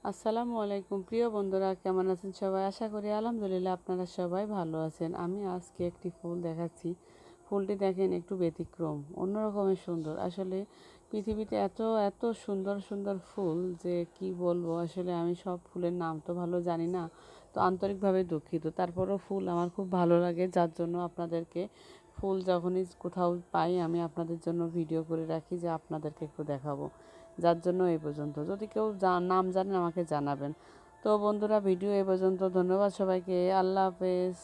আসসালামু আলাইকুম প্রিয় বন্ধুরা, কেমন আছেন সবাই? আশা করি আলহামদুলিল্লাহ আপনারা সবাই ভালো আছেন। আমি আজকে একটি ফুল দেখাচ্ছি। ফুলটি দেখেন একটু ব্যতিক্রম, অন্যরকমের সুন্দর। আসলে পৃথিবীতে এত এত সুন্দর সুন্দর ফুল যে কি বলবো। আসলে আমি সব ফুলের নাম তো ভালো জানি না, তো আন্তরিকভাবে দুঃখিত। তারপরও ফুল আমার খুব ভালো লাগে, যার জন্য আপনাদেরকে ফুল যখনই কোথাও পাই আমি আপনাদের জন্য ভিডিও করে রাখি যে আপনাদেরকে একটু দেখাবো। যার জন্য এই পর্যন্ত। যদি কেউ নাম জানেন আমাকে জানাবেন। তো বন্ধুরা, ভিডিও এই পর্যন্ত। ধন্যবাদ সবাইকে। আল্লাহ হাফেজ।